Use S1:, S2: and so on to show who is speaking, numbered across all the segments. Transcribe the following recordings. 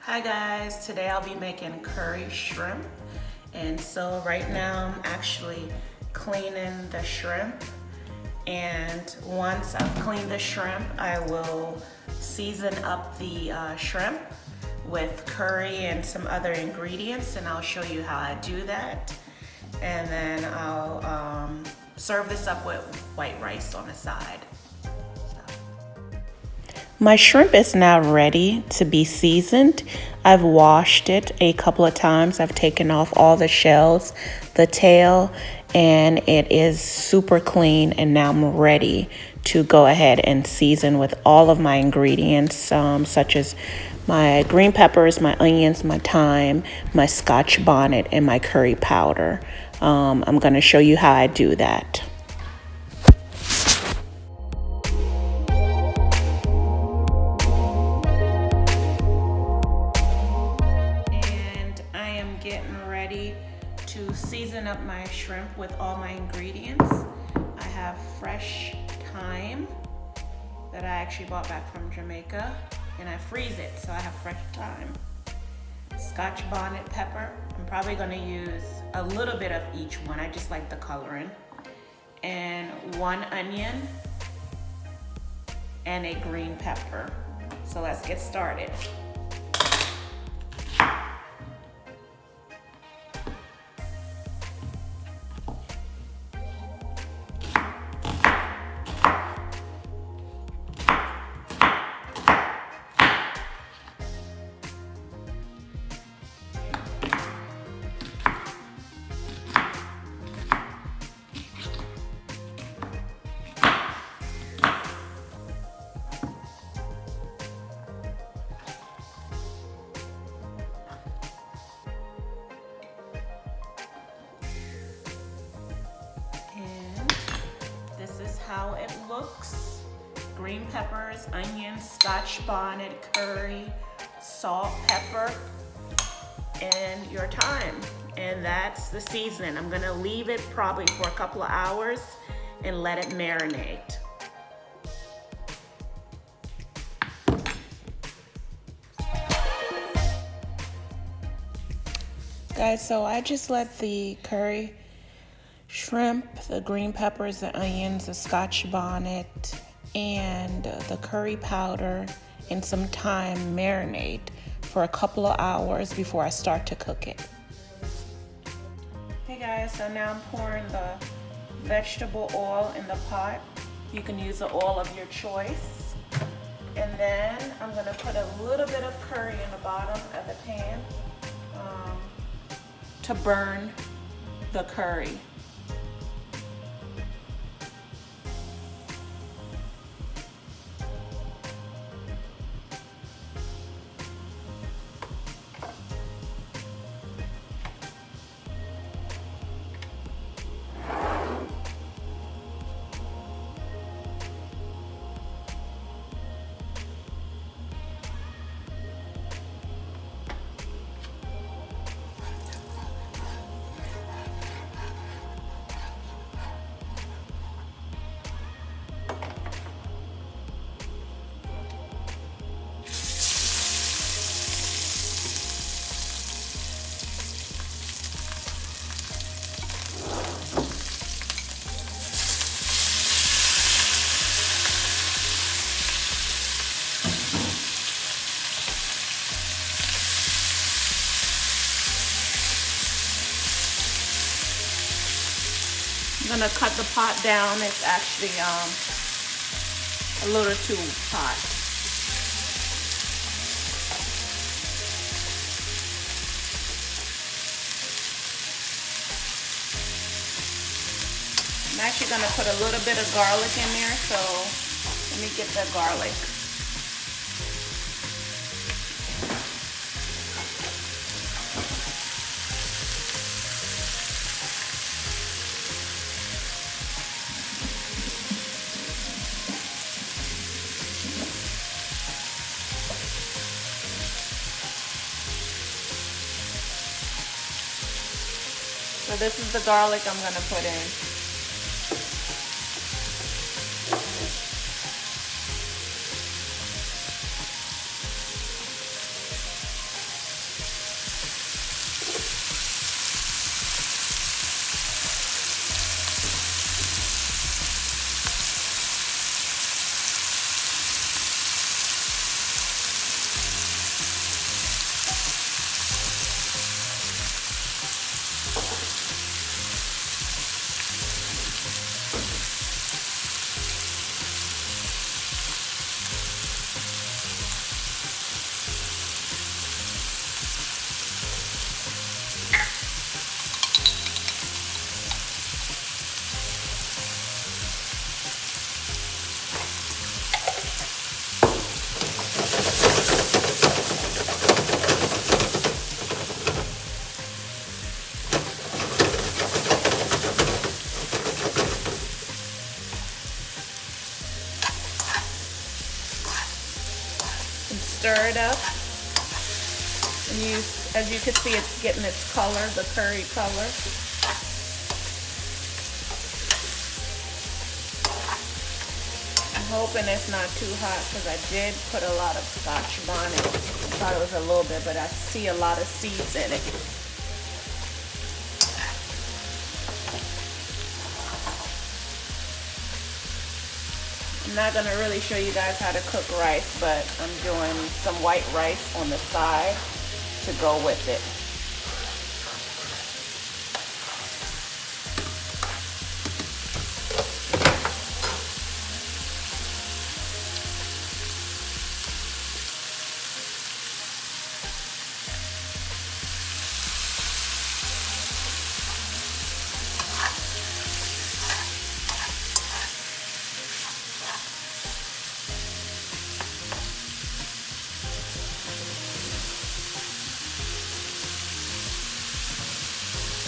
S1: Hi guys, today I'll be making curry shrimp. And so right now I'm actually cleaning the shrimp. And once I've cleaned the shrimp, I will season up the shrimp with curry and some other ingredients, and I'll show you how I do that. And then I'll serve this up with white rice on the side. My shrimp is now ready to be seasoned. I've washed it a couple of times. I've taken off all the shells, the tail, and it is super clean. And now I'm ready to go ahead and season with all of my ingredients, such as my green peppers, my onions, my thyme, my Scotch bonnet, and my curry powder. I'm going to show you how I do that. Getting ready to season up my shrimp with all my ingredients. I have fresh thyme that I actually bought back from Jamaica, and I freeze it, so I have fresh thyme. Scotch bonnet pepper. I'm probably going to use a little bit of each one. I just like the coloring. And one onion and a green pepper. So let's get started. How it looks: green peppers, onions, Scotch bonnet, curry, salt, pepper, and your thyme. And that's the seasoning. I'm gonna leave it probably for a couple of hours and let it marinate. Guys, so I just let the curry shrimp, the green peppers, the onions, the Scotch bonnet, and the curry powder and some thyme marinate for a couple of hours before I start to cook it. Hey guys, so now I'm pouring the vegetable oil in the pot. You can use the oil of your choice. And then I'm gonna put a little bit of curry in the bottom of the pan to burn the curry. I'm gonna cut the pot down. It's actually a little too hot. I'm actually gonna put a little bit of garlic in there, so let me get the garlic. So this is the garlic I'm gonna put in. up. And as you can see, it's getting its color, the curry color. I'm hoping it's not too hot because I did put a lot of Scotch bonnet. I thought it was a little bit, but I see a lot of seeds in it. I'm not going to really show you guys how to cook rice, but I'm doing some white rice on the side to go with it.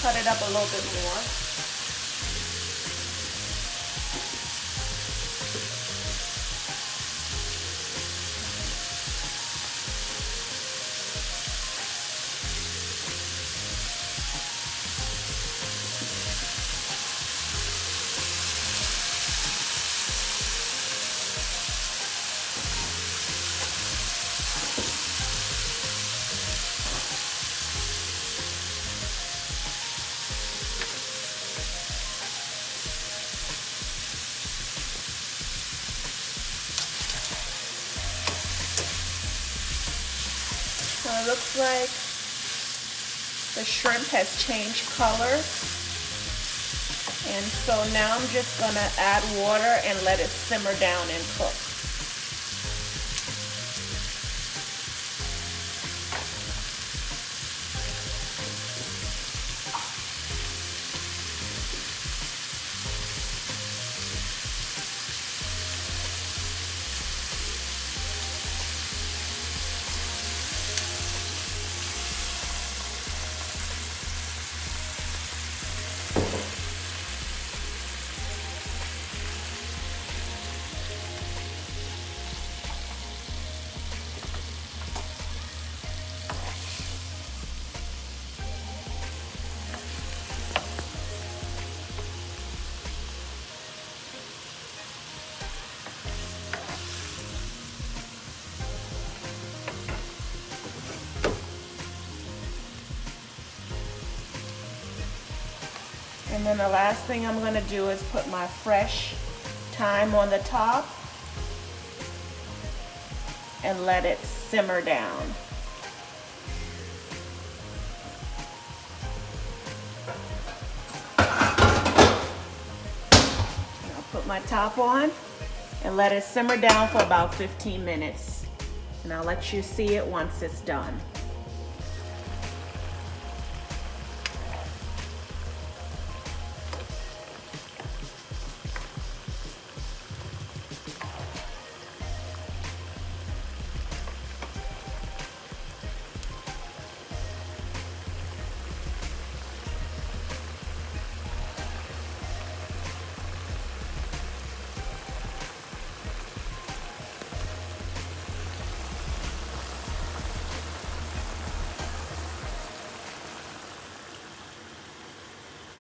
S1: Cut it up a little bit more. So it looks like the shrimp has changed color. And so now I'm just gonna add water and let it simmer down and cook. And then the last thing I'm going to do is put my fresh thyme on the top and let it simmer down. And I'll put my top on and let it simmer down for about 15 minutes. And I'll let you see it once it's done.